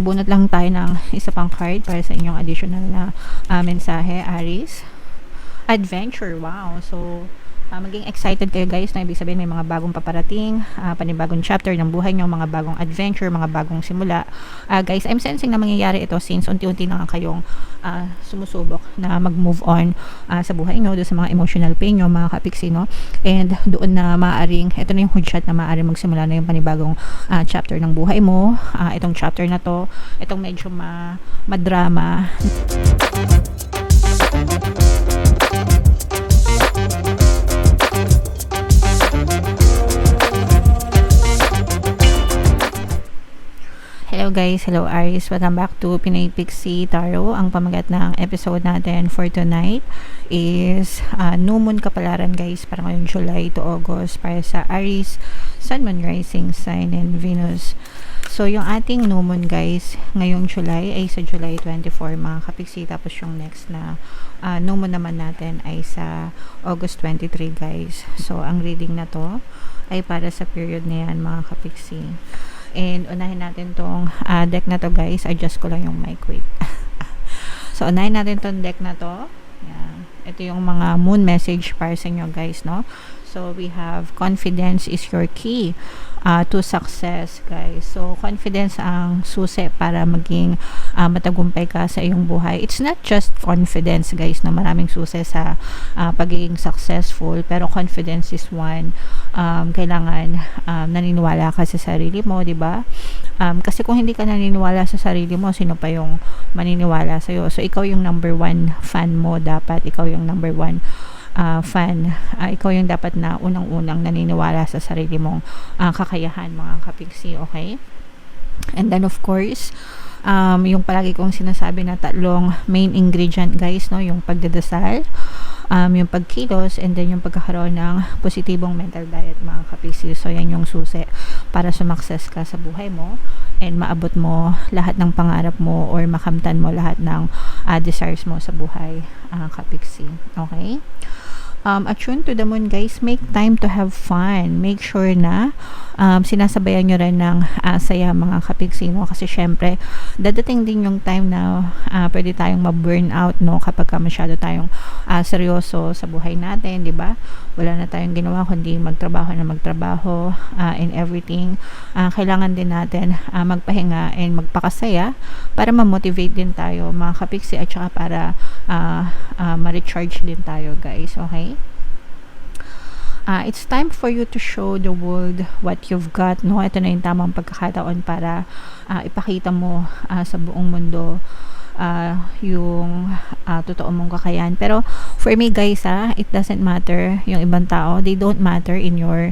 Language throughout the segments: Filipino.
Bunot lang tayo ng isa pang card para sa inyong additional na mensahe, Aries. Adventure, wow. So, maging excited kayo guys, na ibig sabihin may mga bagong paparating, panibagong chapter ng buhay nyo, mga bagong adventure, mga bagong simula. Guys, I'm sensing na mangyayari ito since unti-unti na kayong sumusubok na mag-move on sa buhay nyo, doon sa mga emotional pain nyo, mga kapiksi, no? And doon na maaaring, ito na yung hudyat na maaaring magsimula na yung panibagong chapter ng buhay mo. Itong chapter na to, itong medyo madrama. Hello guys, hello Aries, welcome back to Pinay Pixie Tarot. Ang pamagat ng episode natin for tonight is New Moon Kapalaran guys, para ngayong July to August para sa Aries, Sun, Moon, Rising Sign, and Venus. So yung ating New Moon guys, ngayong July ay sa July 24 mga kapiksi, tapos yung next na New Moon naman natin ay sa August 23 guys. So ang reading na to ay para sa period na yan mga kapiksi. And unahin natin tong deck na to guys. Adjust ko lang yung mic, wait. So unahin natin tong deck na to. Yan. Ito yung mga moon message para sa inyo guys, no? So we have confidence is your key to success guys. So confidence ang susi para maging matagumpay ka sa iyong buhay. It's not just confidence guys, na maraming susi sa pagiging successful, pero confidence is one. Kailangan naniniwala ka sa sarili mo, di ba? Kasi kung hindi ka naniniwala sa sarili mo, sino pa yung maniniwala sa iyo? So ikaw yung number one fan mo, dapat ikaw yung number one fan. Ikaw yung dapat na unang-unang naniniwala sa sarili mong kakayahan mga kapiksi, okay? And then of course, yung palagi kong sinasabi na tatlong main ingredient guys, no? Yung pagdadasal, yung pagkilos, and then yung pagkakaroon ng positibong mental diet mga kapiksi. So yan yung susi para sumakses ka sa buhay mo and maabot mo lahat ng pangarap mo or makamtan mo lahat ng desires mo sa buhay, kapiksi, okay? Attune to the moon guys, make time to have fun. Make sure na sinasabayan nyo rin ng saya mga kapiksi, no? Kasi syempre dadating din yung time na pwede tayong ma-burn out, no? Kapag masyado tayong seryoso sa buhay natin, di ba? Wala na tayong ginawa kundi magtrabaho na magtrabaho and everything. Kailangan din natin magpahinga and magpakasaya para ma-motivate din tayo mga kapiksi, at saka para ma-recharge din tayo guys, okay? It's time for you to show the world what you've got, no? Ito na yung tamang pagkakataon para ipakita mo sa buong mundo yung totoo mong kakayahan. Pero for me guys, it doesn't matter yung ibang tao, they don't matter in your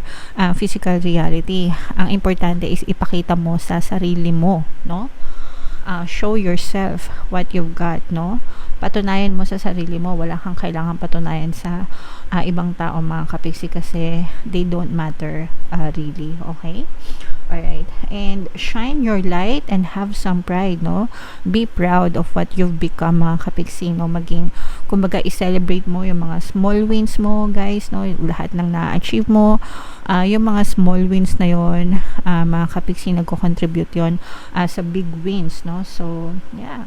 physical reality. Ang importante is ipakita mo sa sarili mo, no? Show yourself what you've got, no? Patunayan mo sa sarili mo, wala kang kailangan patunayan sa ibang tao mga kapiksi, kasi they don't matter really, okay? Alright, and shine your light and have some pride, no? Be proud of what you've become mga kapiksi, no? Maging, kumbaga, i-celebrate mo yung mga small wins mo guys, no? Lahat ng na-achieve mo, yung mga small wins na yon, mga kapiksi, nagko-contribute yon sa big wins, no? So yeah,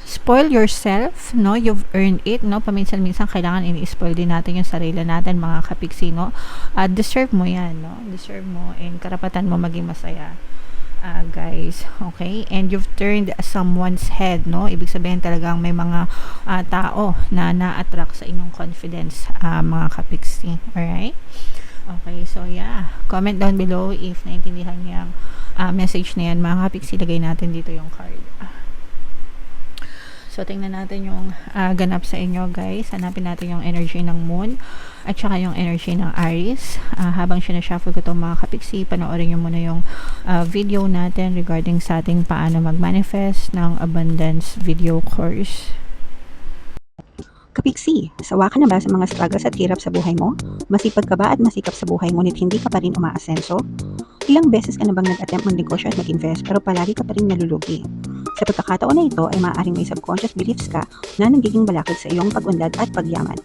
spoil yourself, no? You've earned it, no? Paminsan-minsan kailangan ini-spoil din natin yung sarili natin mga kapiksi, no? Deserve mo yan, no? Deserve mo and karapatan mo maging masaya, guys, okay? And you've turned someone's head, no? Ibig sabihin talagang may mga tao na na-attract sa inyong confidence, mga kapiksi, alright? Okay, so yeah, comment down below if naintindihan niyo ang message na yan mga kapiksi. Lagay natin dito yung card. So, tingnan natin yung ganap sa inyo guys. Hanapin natin yung energy ng moon at saka yung energy ng Aries. Habang sinashuffle ko itong mga kapiksi, panoorin nyo muna yung video natin regarding sa ating paano mag-manifest ng abundance video course. Kapiksi, sawa ka na ba sa mga struggles at hirap sa buhay mo? Masipag ka ba at masikap sa buhay ngunit hindi ka pa rin umaasenso? Ilang beses ka na bang nag-attempt magnegosyo at mag-invest pero palagi ka pa rin nalulugi? Sa pagkakataon na ito ay maaaring may subconscious beliefs ka na nagiging balakid sa iyong pag-unlad at pagyaman.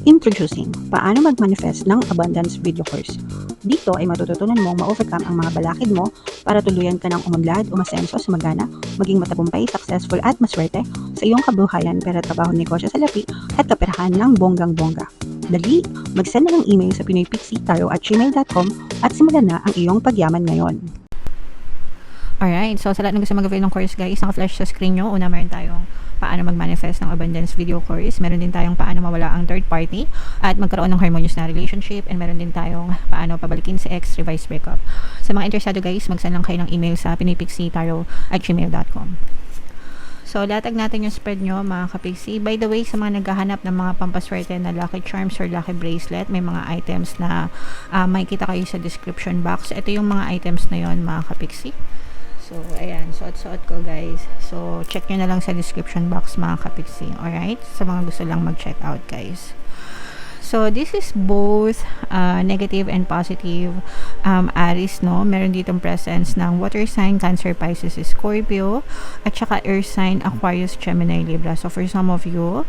Introducing, paano mag-manifest ng abundance video course. Dito ay matututunan mong ma-overcome ang mga balakid mo para tuluyan ka ng umunlad, umasenso, sumagana, maging matagumpay, successful at maswerte sa iyong kabuhayan, pera, trabaho, negosyo, salapi at kaperahan ng bonggang-bongga. Dali, mag-send na ng email sa pinoypixitaro@gmail.com at simulan na ang iyong pagyaman ngayon. Alright, so sa lahat ng gusto mag-avail ng course guys, naka-flash sa screen nyo. Una, meron tayong paano mag-manifest ng abundance video course. Meron din tayong paano mawala ang third party at magkaroon ng harmonious na relationship. And meron din tayong paano pabalikin si ex, revise breakup. Sa mga interesado guys, mag-send lang kayo ng email sa pinoypixitaro@gmail.com. So, latag natin yung spread nyo, mga kapixie. By the way, sa mga naghahanap ng mga pampaswerte na lucky charms or lucky bracelet, may mga items na makikita kayo sa description box. Ito yung mga items na yon, mga kapixie. So, ayan. Suot-suot ko, guys. So, check nyo na lang sa description box, mga kapixie. Alright? Sa mga gusto lang mag-check out, guys. So, this is both negative and positive Aries, no? Meron ditong presence ng water sign, Cancer, Pisces, Scorpio, at saka earth sign, Aquarius, Gemini, Libra. So, for some of you,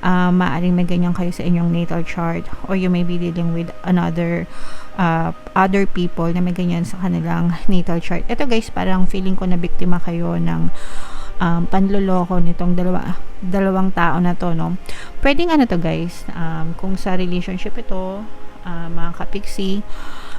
maaaring may ganyan kayo sa inyong natal chart, or you may be dealing with other people na may ganyan sa kanilang natal chart. Ito guys, parang feeling ko na biktima kayo ng panloloko nitong dalawang tao na to, no? Pwedeng ano to guys, kung sa relationship ito, mga kapixie,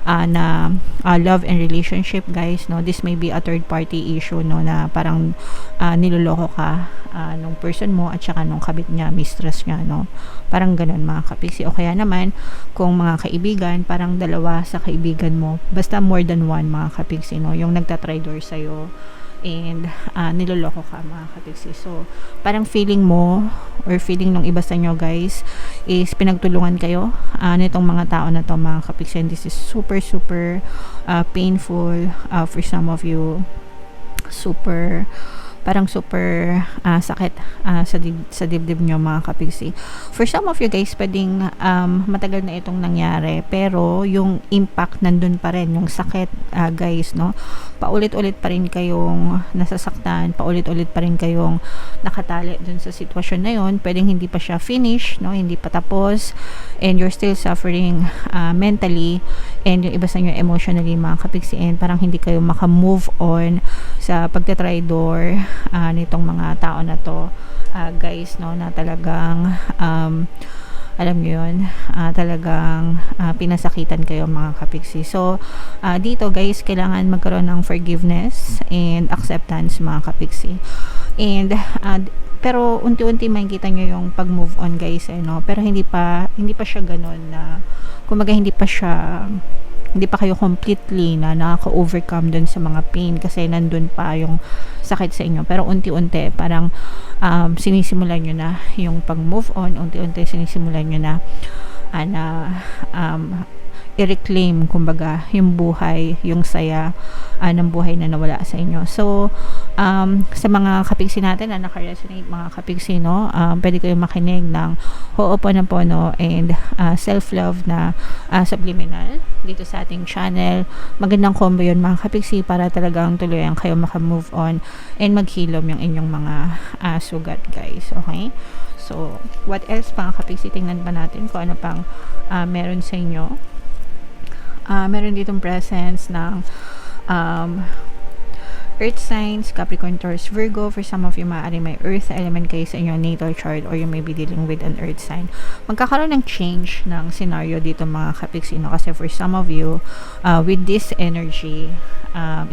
na love and relationship guys, no, this may be a third party issue, no, na parang niloloko ka nung person mo at saka nung kabit niya, mistress niya, no, parang ganun mga kapixie. O kaya naman kung mga kaibigan, parang dalawa sa kaibigan mo, basta more than one mga kapixie, no, yung nagtatraidor sa'yo and niloloko ka mga kapixie. So parang feeling mo or feeling ng iba sa inyo guys is pinagtulungan kayo nitong mga tao na to mga kapixie, and this is super painful for some of you. Parang super sakit sa dibdib nyo mga kapixie. For some of you guys, pwedeng matagal na itong nangyari, pero yung impact nandun pa rin, yung sakit guys, no, paulit-ulit pa rin kayong nasasaktan, paulit-ulit pa rin kayong nakatali dun sa sitwasyon na yun. Pwedeng hindi pa siya finish, no, hindi pa tapos, and you're still suffering mentally, and yung iba sa inyo emotionally mga kapixie, and parang hindi kayo maka-move on sa pagtatraidor nitong mga tao na to guys, no, na talagang alam nyo yun, talagang pinasakitan kayo mga kapixie. So dito guys, kailangan magkaroon ng forgiveness and acceptance mga kapixie, and pero unti-unti makikita nyo yung pag-move on guys, no, pero hindi pa siya ganun na kumbaga hindi pa kayo completely na nakaka-overcome dun sa mga pain kasi nandun pa yung sakit sa inyo. Pero unti-unti parang sinisimulan nyo na yung pag-move on, unti-unti sinisimulan nyo na i-reclaim kumbaga yung buhay, yung saya ng buhay na nawala sa inyo. So sa mga kapixie natin na naka-resonate mga kapixie, no, pwede kayong makinig ng Ho'oponopono and self-love na subliminal dito sa ating channel. Magandang combo yun mga kapixie para talagang tuluyan kayo maka-move on and maghilom yung inyong mga sugat guys. Okay? So what else mga kapixie? Tingnan pa natin kung ano pang meron sa inyo. Meron ditong presence ng earth signs, Capricorn, Taurus, Virgo. For some of you, maaaring may earth element kayo sa inyong natal chart, or you may be dealing with an earth sign. Magkakaroon ng change ng scenario dito mga kapixie, no? Kasi for some of you, with this energy,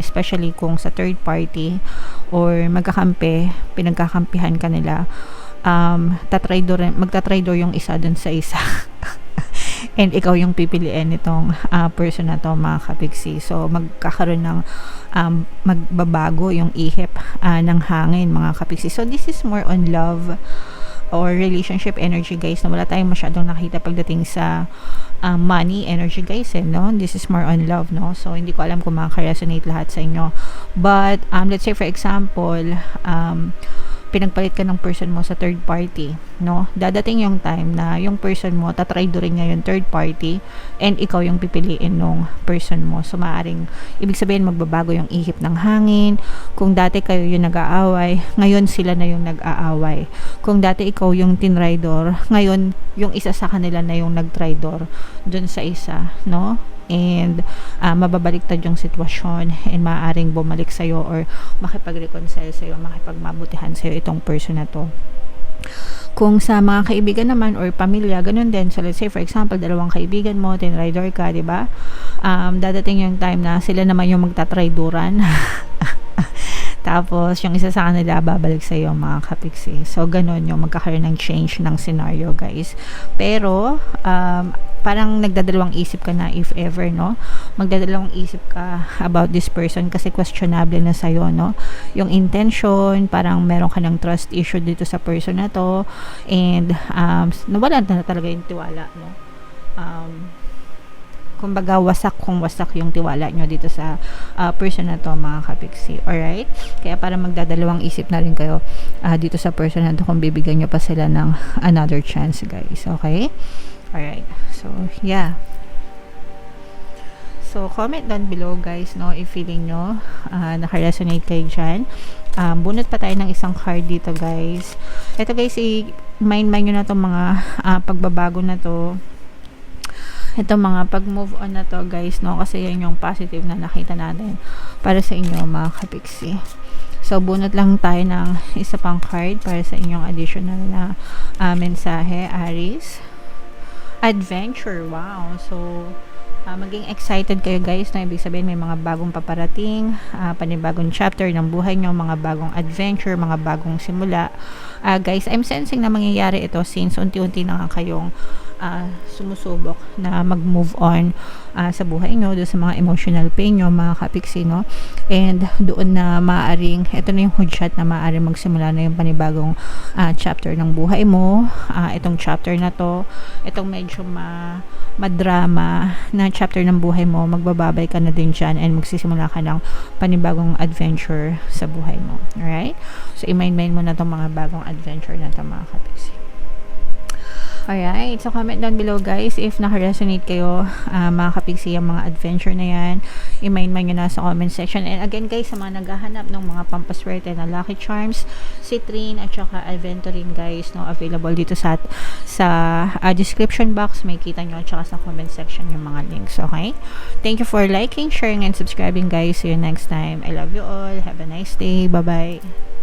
especially kung sa third party or pinagkakampihan ka nila, magtatraidor yung isa dun sa isa. And ikaw yung pipiliin nitong person na to mga kapixie. So magkakaroon ng magbabago yung ihip ng hangin mga kapixie. So this is more on love or relationship energy guys, na wala tayong masyadong nakita pagdating sa money energy guys, no? This is more on love, no? So hindi ko alam kung makaka-resonate lahat sa inyo, but let's say for example, pinagpalit ka ng person mo sa third party, no? Dadating yung time na yung person mo tatraidorin niya yung third party and ikaw yung pipiliin nung person mo. So maaring ibig sabihin magbabago yung ihip ng hangin. Kung dati kayo yung nag-aaway, ngayon sila na yung nag-aaway. Kung dati ikaw yung tinraidor, ngayon yung isa sa kanila na yung nagtraidor dun sa isa, no? and mababaliktad yung sitwasyon and maaaring bumalik sa'yo or makipag-reconcile sa'yo, makipagmabutihan sa'yo itong person na to. Kung sa mga kaibigan naman or pamilya, ganun din. So, let's say, for example, dalawang kaibigan mo, tinrider ka, di ba? Dadating yung time na sila naman yung magtatrayduran. Tapos, yung isa sa kanila, babalik sa iyo, mga kapiksi. So, ganun yung magkakaroon ng change ng scenario, guys. Pero, parang nagdadalawang isip ka na if ever, no? Magdadalawang isip ka about this person kasi questionable na sa'yo, no? Yung intention, parang meron ka ng trust issue dito sa person na to and nawala na talaga yung tiwala, no? Kumbaga wasak yung tiwala nyo dito sa person na to, mga kapiksi. Alright? Kaya para magdadalawang isip na rin kayo dito sa person na to kung bibigyan nyo pa sila ng another chance, guys. Okay? Alright. So, yeah. So, comment down below, guys, no, if feeling nyo naka-resonate kayo dyan. Bunot pa tayo ng isang card dito, guys. Ito, guys, mind nyo na itong mga pagbabago na to. Ito mga pag-move on na to, guys, no? Kasi yan yung positive na nakita natin para sa inyo, mga kapiksi. So, bunot lang tayo ng isa pang card para sa inyong additional na mensahe, Aries. Adventure, wow. So, maging excited kayo, guys, na ibig sabihin may mga bagong paparating, panibagong chapter ng buhay nyo, mga bagong adventure, mga bagong simula. Guys, I'm sensing na mangyayari ito since unti-unti na nga kayong sumusubok na mag-move on sa buhay nyo, doon sa mga emotional pain nyo, mga kapiksi, no? And doon na maaaring, ito na yung hudyat na maaaring magsimula na yung panibagong chapter ng buhay mo. Itong chapter na to, itong medyo madrama na chapter ng buhay mo, magbababay ka na din dyan and magsisimula ka ng panibagong adventure sa buhay mo. Alright? So, i-mind mo na itong mga bagong adventure na ito, mga kapiksi. Alright, so comment down below, guys, if naka-resonate kayo, mga kapiksi, yung mga adventure na yan, i-mind nyo na sa comment section. And again, guys, sa mga naghahanap ng mga pampaswerte na Lucky Charms, Citrine at saka Aventurine, guys, no, available dito sa description box, may kita nyo, at saka sa comment section yung mga links, okay? Thank you for liking, sharing, and subscribing, guys. See you next time. I love you all. Have a nice day. Bye-bye.